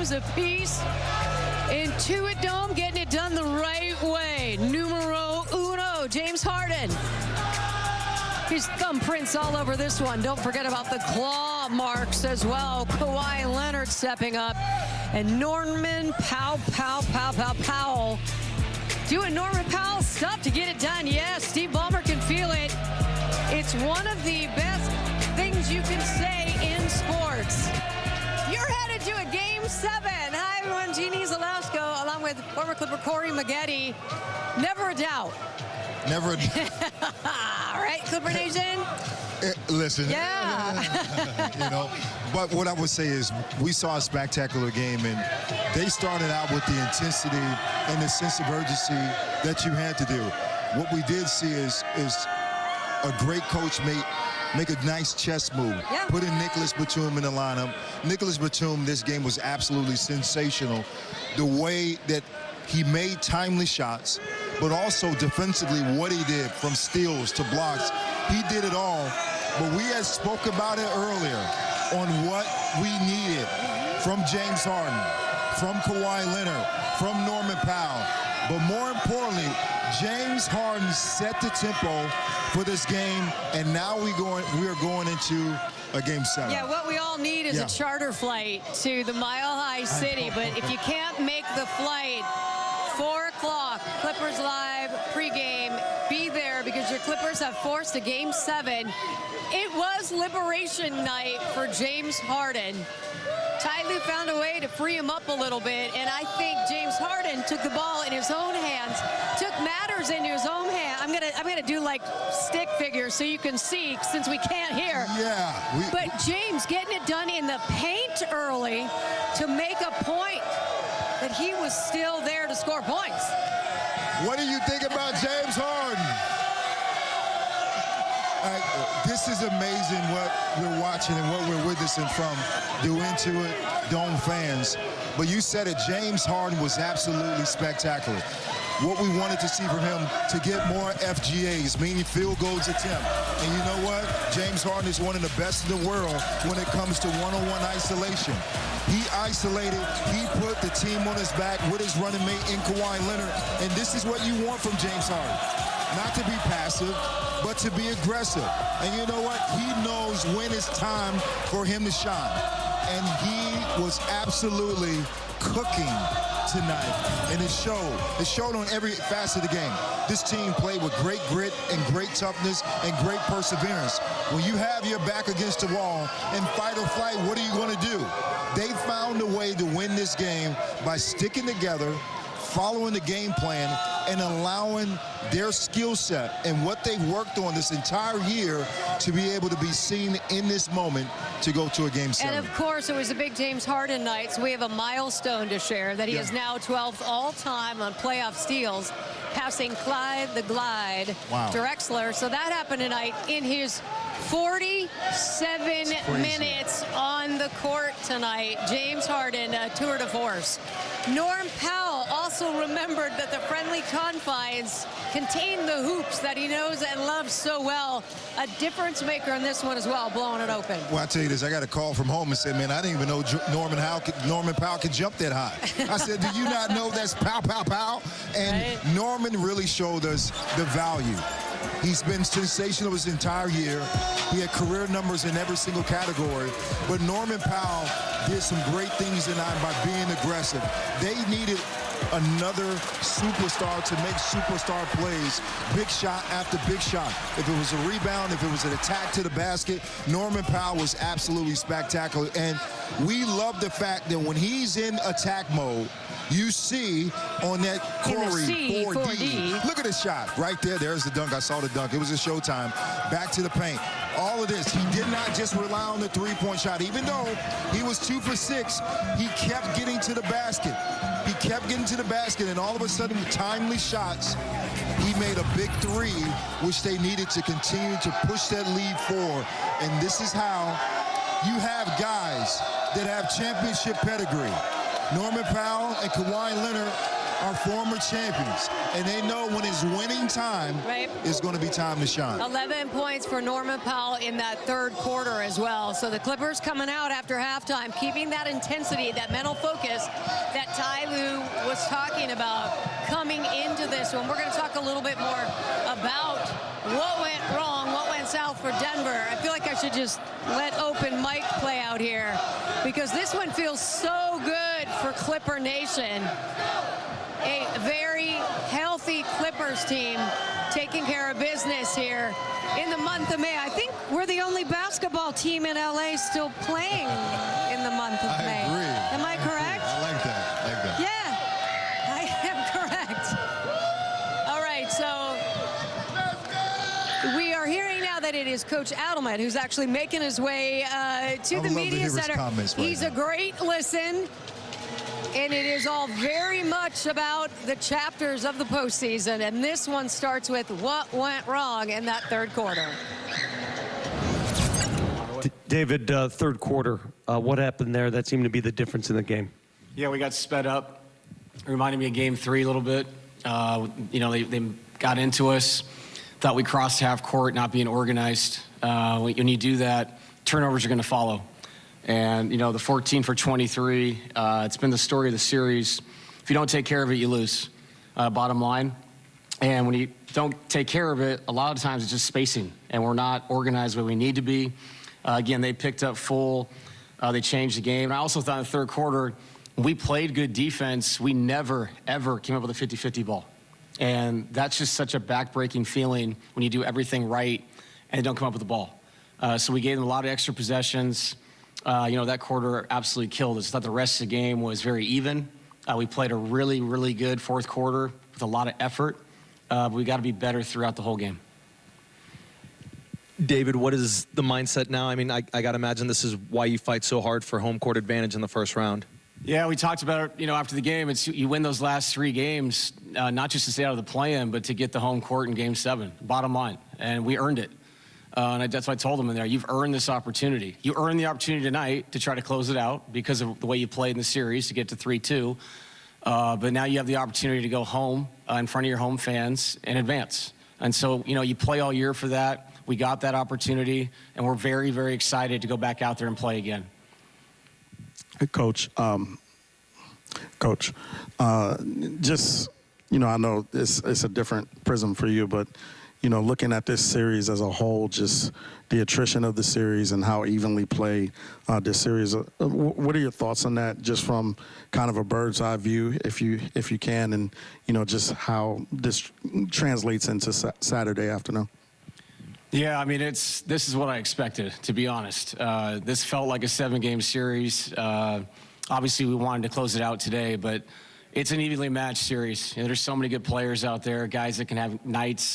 games apiece. Intuit Dome getting it done the right way. Numero uno, James Harden. His thumbprints all over this one. Don't forget about the claw marks as well. Kawhi Leonard stepping up. And Norman Powell. Doing Norman Powell stuff to get it done. Yes, Steve Ballmer can feel it. It's one of the best things you can say in sports. You're headed to a Game 7. Hi, everyone. Jeannie Zalowsko, along with former Clipper Corey Maggette. Never a doubt. Never a All right, Clipper Nation? Listen. Yeah. You know, but what I would say is we saw a spectacular game, and they started out with the intensity and the sense of urgency that you had to do. What we did see is a great coach make a nice chess move. Yeah. Put in Nicholas Batum in the lineup. Nicholas Batum, this game was absolutely sensational. The way that he made timely shots, but also defensively what he did from steals to blocks. He did it all. But we had spoke about it earlier on what we needed from James Harden, from Kawhi Leonard, from Norman Powell. But more importantly, James Harden set the tempo for this game, and now we are going into a Game 7. Yeah, what we all need is a charter flight to the Mile High City. But if you can't make the flight, 4 o'clock, Clippers Live pregame. Be there because your Clippers have forced a Game 7. It was liberation night for James Harden. Ty Lue found a way to free him up a little bit, and I think James Harden took the ball in his own hands, took matters into his own hands. I'm gonna do like stick figures so you can see since we can't hear. Yeah. But James getting it done in the paint early to make a point that he was still there to score points. What do you think about James Harden? This is amazing what we're watching and what we're witnessing from the Intuit Dome fans. But you said it, James Harden was absolutely spectacular. What we wanted to see from him to get more FGAs, meaning field goals attempt. And you know what? James Harden is one of the best in the world when it comes to one-on-one isolation. He isolated, he put the team on his back with his running mate in Kawhi Leonard. And this is what you want from James Harden. Not to be passive, but to be aggressive. And you know what? He knows when it's time for him to shine. And he was absolutely cooking tonight, and it showed. It showed on every facet of the game. This team played with great grit and great toughness and great perseverance. When you have your back against the wall and fight or flight, what are you going to do? They found a way to win this game by sticking together, following the game plan, and allowing their skill set and what they've worked on this entire year to be able to be seen in this moment to go to a Game 7. And of course, it was a big James Harden night, so we have a milestone to share that he is now 12th all-time on playoff steals, passing Clyde the Glide to Drexler. So that happened tonight in his 47 minutes on the court tonight. James Harden, tour de force. Norm Powell also remembered that the friendly confines contain the hoops that he knows and loves so well. A difference maker in this one as well, blowing it open. Well, I tell you this, I got a call from home and said, man, I didn't even know Norman Powell could jump that high. I said, do you not know that's pow, pow, pow? And Norman really showed us the value. He's been sensational his entire year. He had career numbers in every single category. But Norman Powell did some great things tonight by being aggressive. They needed another superstar to make superstar plays, big shot after big shot. If it was a rebound, if it was an attack to the basket, Norman Powell was absolutely spectacular. And we love the fact that when he's in attack mode, you see on that Corey 4D. Look at the shot right there. There's the dunk. I saw the dunk. It was a showtime. Back to the paint. All of this. He did not just rely on the three-point shot. Even though he was 2 for 6, he kept getting to the basket. He kept getting to the basket, and all of a sudden, with timely shots, he made a big three, which they needed to continue to push that lead forward. And this is how you have guys that have championship pedigree. Norman Powell and Kawhi Leonard are former champions, and they know when it's winning time, it's going to be time to shine. 11 points for Norman Powell in that third quarter as well. So the Clippers coming out after halftime, keeping that intensity, that mental focus that Ty Lue was talking about coming into this one. We're going to talk a little bit more about what went wrong, what went south for Denver. I feel like I should just let open mic play out here because this one feels so good for Clipper Nation. A very healthy Clippers team taking care of business here in the month of May. I think we're the only basketball team in LA still playing in the month of May. I agree. Am I correct? I like that. I like that. Yeah, I am correct. All right, so we are hearing now that it is Coach Adelman who's actually making his way to the media center. He's a great listen. And it is all very much about the chapters of the postseason. And this one starts with what went wrong in that third quarter. David, third quarter, what happened there? That seemed to be the difference in the game. Yeah, we got sped up. It reminded me of Game 3 a little bit. You know, they got into us. Thought we crossed half court, not being organized. When you do that, turnovers are going to follow. And, you know, the 14 for 23, it's been the story of the series. If you don't take care of it, you lose, bottom line. And when you don't take care of it, a lot of times it's just spacing, and we're not organized where we need to be. Again, they picked up full. They changed the game. And I also thought in the third quarter, we played good defense. We never, ever came up with a 50-50 ball. And that's just such a back-breaking feeling when you do everything right and don't come up with the ball. So we gave them a lot of extra possessions. You know, that quarter absolutely killed us. I thought the rest of the game was very even. We played a really, really good fourth quarter with a lot of effort. But we got to be better throughout the whole game. David, what is the mindset now? I mean, I got to imagine this is why you fight so hard for home court advantage in the first round. Yeah, we talked about it, you know, after the game. It's you win those last 3 games, not just to stay out of the play-in, but to get the home court in Game 7, bottom line. And we earned it. And that's what I told them in there. You've earned this opportunity. You earned the opportunity tonight to try to close it out because of the way you played in the series to get to 3-2. But now you have the opportunity to go home in front of your home fans and advance. And so, you know, you play all year for that. We got that opportunity, and we're very, very excited to go back out there and play again. Coach, just, you know, I know it's a different prism for you, but you know, looking at this series as a whole, just the attrition of the series and how evenly played this series. What are your thoughts on that, just from kind of a bird's eye view, if you can, and you know, just how this translates into Saturday afternoon? Yeah, I mean, this is what I expected, to be honest. This felt like a 7-game series. Obviously, we wanted to close it out today, but it's an evenly matched series. You know, there's so many good players out there, guys that can have nights.